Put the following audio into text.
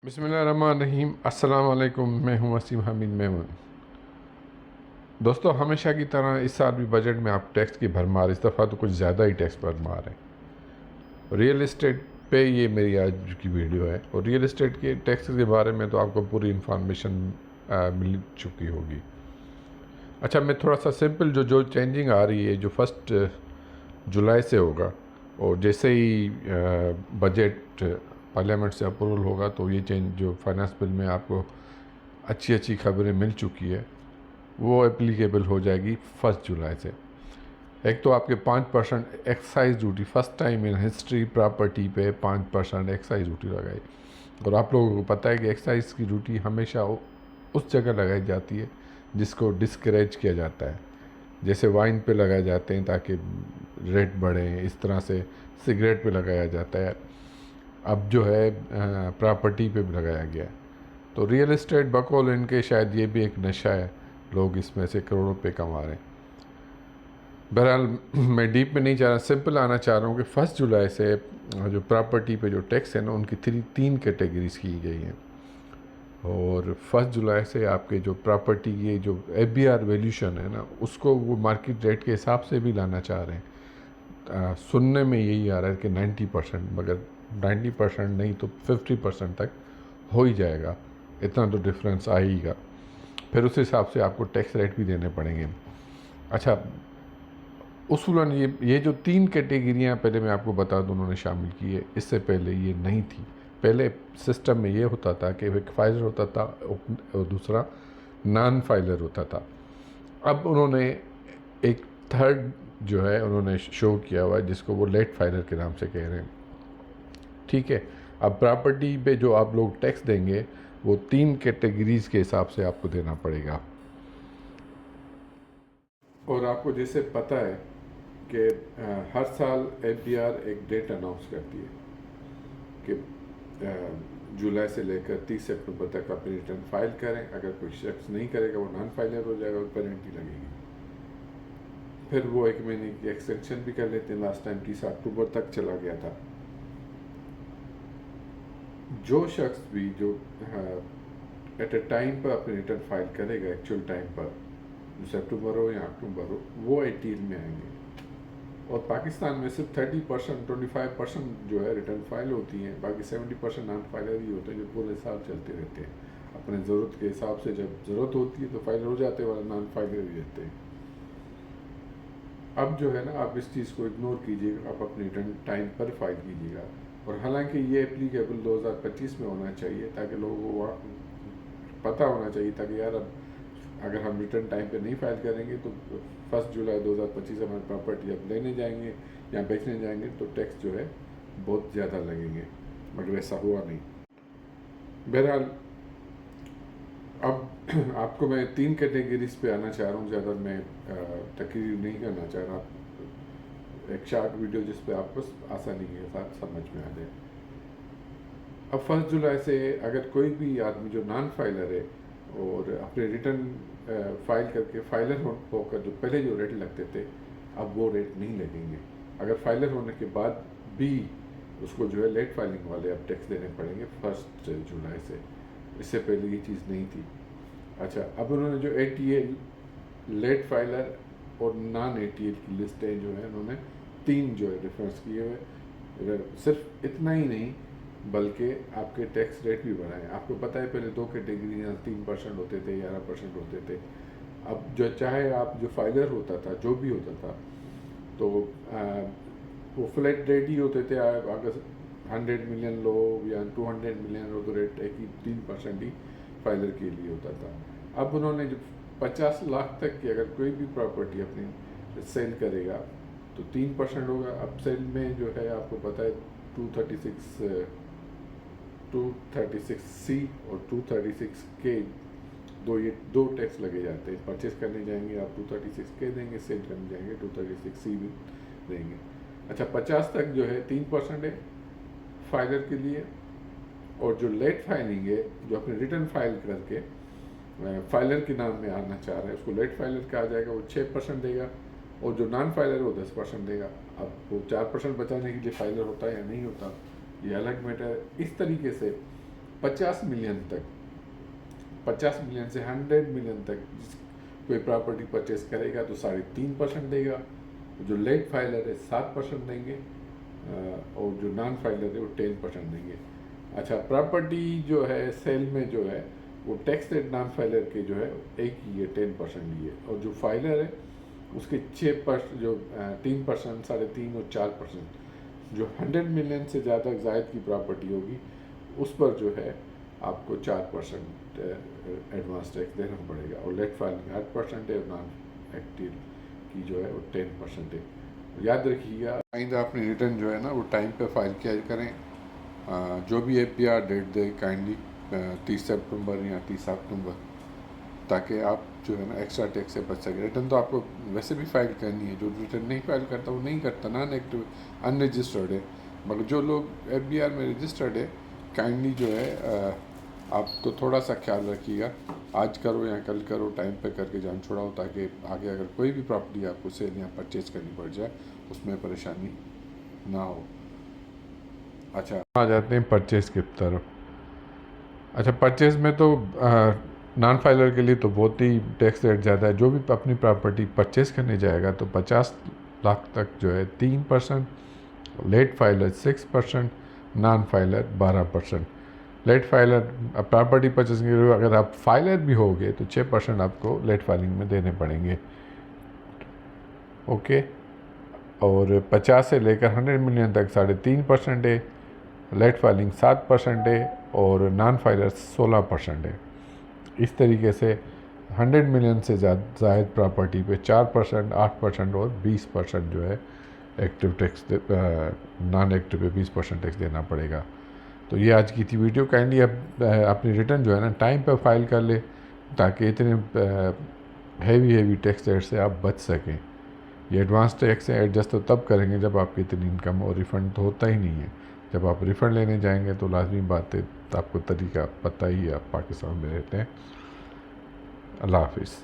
बिस्मिल्लाहिर्रहमानिर्रहीम। अस्सलाम वालेकुम। मैं हूं वसीम हमीद मेमन। दोस्तों, हमेशा की तरह इस साल भी बजट में आप टैक्स की भरमार, इस दफ़ा तो कुछ ज़्यादा ही टैक्स भरमार है। रियल इस्टेट पे ये मेरी आज की वीडियो है, और रियल इस्टेट के टैक्स के बारे में तो आपको पूरी इन्फॉर्मेशन मिल चुकी होगी। अच्छा, मैं थोड़ा सा सिंपल जो चेंजिंग आ रही है, जो 1 जुलाई से होगा, और जैसे ही बजट पार्लियामेंट से अप्रूवल होगा तो ये चेंज जो फाइनेंस बिल में आपको अच्छी अच्छी खबरें मिल चुकी है, वो एप्लीकेबल हो जाएगी 1 जुलाई से। एक तो आपके 5% excise duty, first time in history property पे 5% एक्साइज ड्यूटी लगाई। और आप लोगों को पता है कि एक्साइज की ड्यूटी हमेशा उस जगह लगाई जाती है जिसको डिस्करेज किया जाता है। जैसे वाइन पे लगाए जाते हैं ताकि रेट बढ़े, इस तरह से सिगरेट पे लगाया जाता है। अब जो है प्रॉपर्टी पे भी लगाया गया है। तो रियल इस्टेट बकौल इनके शायद ये भी एक नशा है, लोग इसमें से करोड़ों पे कमा रहे हैं। बहरहाल मैं डीप में नहीं जा रहा, सिंपल आना चाह रहा हूँ कि 1 जुलाई से जो प्रॉपर्टी पे जो टैक्स है ना, उनकी तीन कैटेगरीज की गई हैं। और 1 जुलाई से आपके जो प्रॉपर्टी ये जो FBR वैल्यूशन है ना, उसको वो मार्केट रेट के हिसाब से भी लाना चाह रहे हैं। सुनने में यही आ रहा है कि 90%, मगर 90% नहीं तो 50% तक हो ही जाएगा। इतना तो डिफरेंस आएगा, फिर उस हिसाब से आपको टैक्स रेट भी देने पड़ेंगे। अच्छा, उसूलन ये जो 3 कैटेगरियाँ पहले मैं आपको बता दूँ उन्होंने शामिल की है, इससे पहले ये नहीं थी। पहले सिस्टम में ये होता था कि एक फाइलर होता था और दूसरा नॉन फाइलर होता था। अब उन्होंने एक थर्ड जो है उन्होंने शो किया हुआ है, जिसको वो लेट फाइलर के नाम से कह रहे हैं। ठीक है, अब प्रॉपर्टी पे जो आप लोग टैक्स देंगे वो 3 कैटेगरीज के हिसाब से आपको देना पड़ेगा। और आपको जैसे पता है कि हर साल FBR एक डेट अनाउंस करती है कि जुलाई से लेकर 30 सितंबर तक अपनी रिटर्न फाइल करें। अगर कोई शख्स नहीं करेगा वो नॉन फाइलर हो जाएगा और पेनल्टी लगेगी। फिर वो 1 महीने की एक्सटेंशन भी कर लेते हैं। लास्ट टाइम 30 अक्टूबर तक चला गया था। जो शख्स भी जो एट ए टाइम पर अपनी रिटर्न फाइल करेगा, एक्चुअल टाइम पर, सितंबर हो या अक्टूबर हो, वो 18 में आएंगे। और पाकिस्तान में सिर्फ 30%, 25% जो है रिटर्न फाइल होती हैं, बाकी 70% नॉन फाइलर ही होते हैं जो पूरे साल चलते रहते हैं। अपने ज़रूरत के हिसाब से जब ज़रूरत होती है तो फाइल हो जाते हैं, वाला नॉन फाइलर ही रहते हैं। अब जो है ना, आप इस चीज़ को इग्नोर कीजिएगा, आप अपनी रिटर्न टाइम पर फाइल कीजिएगा। और हालांकि ये एप्लीकेबल 2025 में होना चाहिए, ताकि लोगों को पता होना चाहिए ताकि यार अब अगर हम रिटर्न टाइम पे नहीं फाइल करेंगे तो 1 जुलाई 2025 हमारी प्रॉपर्टी अब लेने जाएंगे या बेचने जाएंगे तो टैक्स जो है बहुत ज़्यादा लगेंगे। मगर ऐसा हुआ नहीं। बहरहाल अब आपको मैं 3 कैटेगरीज पे आना चाह रहा हूँ, ज़्यादा मैं तकरीर नहीं करना चाह रहा। एक शॉर्ट वीडियो जिस पे आपको आसानी के साथ समझ में आ जाए। अब 1 जुलाई से अगर कोई भी आदमी जो नॉन फाइलर है और अपने रिटर्न फाइल करके फाइलर होकर जो पहले जो रेट लगते थे, अब वो रेट नहीं लगेंगे। अगर फाइलर होने के बाद भी उसको जो है लेट फाइलिंग वाले अब टैक्स देने पड़ेंगे 1 जुलाई से। इससे पहले ये चीज़ नहीं थी। अच्छा, अब उन्होंने जो ATL, लेट फाइलर और नॉन ATL की लिस्टें जो है उन्होंने 3 जो है डिफरेंस किए हुए। सिर्फ इतना ही नहीं बल्कि आपके टैक्स रेट भी बढ़ाएं। आपको पता है पहले 2 कैटेगरी 3% होते थे, 11% होते थे। अब जो चाहे आप जो फाइलर होता था, जो भी होता था, तो वो फ्लैट रेट ही होते थे। अगर 100 मिलियन लो या 200 मिलियन हो तो रेट एक ही 3% ही फाइलर के लिए होता था। अब उन्होंने जो 50 लाख तक की अगर कोई भी प्रॉपर्टी अपनी सेल करेगा तो 3% होगा। अब सेल में जो है आपको पता है 236C और 236K, दो टैक्स लगे जाते हैं। परचेज करने जाएंगे आप 236K देंगे, सेल करने जाएंगे 236C भी देंगे। अच्छा, 50 तक जो है 3% है फाइलर के लिए। और जो लेट फाइलिंग है, जो अपने रिटर्न फाइल करके फाइलर के नाम में आना चाह रहे हैं, उसको लेट फाइलर कहा जाएगा, वो 6% देगा। और जो नॉन फाइलर वो 10% देगा। अब वो 4% बचाने के लिए फाइलर होता है या नहीं होता, ये अलग मैटर है। इस तरीके से 50 मिलियन तक, 50 मिलियन से 100 मिलियन तक कोई प्रॉपर्टी परचेज करेगा तो 3.5% देगा, जो लेट फाइलर है 7% देंगे, और जो नॉन फाइलर है वो 10% देंगे। अच्छा, प्रॉपर्टी जो है सेल में जो है वो टैक्स रेट नॉन फाइलर के जो है एक ही है, 10% ही है, और जो फाइलर है उसके 6% जो 3%, 3.5% और 4%, जो 100 मिलियन से ज़्यादा जायद की प्रॉपर्टी होगी उस पर जो है आपको 4% एडवांस टैक्स देना पड़ेगा, और लेट फाइलिंग 8% है, और नॉन एक्टिव की जो है वो 10% है। याद रखिएगा, आइंदा अपनी रिटर्न जो है ना वो टाइम पे फाइल किया करें। जो भी APR डेट दे काइंडली 30 सितंबर या 30 अक्टूबर, ताकि आप जो है ना एक्स्ट्रा टैक्स से बच सके। रिटर्न तो आपको वैसे भी फाइल करनी है, जो रिटर्न नहीं फाइल करता वो नहीं करता, नॉन एक्टिव अनरजिस्टर्ड है। मगर जो लोग FBR में रजिस्टर्ड है, काइंडली जो है आपको थोड़ा सा ख्याल रखिएगा, आज करो या कल करो, टाइम पे करके जान छुड़ाओ, ताकि आगे अगर कोई भी प्रॉपर्टी आपको सेल या परचेज करनी पड़ जाए उसमें परेशानी ना हो। अच्छा, आ जाते हैं परचेज की तरफ। अच्छा, परचेज में तो नॉन फाइलर के लिए तो बहुत ही टैक्स रेट ज़्यादा है। जो भी अपनी प्रॉपर्टी परचेज करने जाएगा तो 50 लाख तक जो है 3%, late filer 6%, non filer 12%। Late filer property purchase के लिए अगर आप फाइलर भी होगे तो 6% आपको लेट फाइलिंग में देने पड़ेंगे। ओके, और 50 से लेकर 100 मिलियन तक 3.5% है, लेट फाइलिंग 7% है, और नॉन फाइलर 16% है। इस तरीके से 100 मिलियन से ज़ायद प्रॉपर्टी पे 4%, 8% और 20% जो है एक्टिव टैक्स, नॉन एक्टिव पे 20% टैक्स देना पड़ेगा। तो ये आज की थी वीडियो। काइंडली आप अपनी रिटर्न जो है ना टाइम पे फाइल कर ले, ताकि इतने हैवी टैक्स रेट से आप बच सकें। ये एडवांस टैक्स से एडजस्ट तो तब करेंगे जब आपकी इतनी इनकम, और रिफ़ंड तो होता ही नहीं है। जब आप रिफ़ंड लेने जाएंगे तो लाजमी बात है, तो आपको तरीका पता ही है, आप पाकिस्तान में रहते हैं। अल्लाह हाफिज़।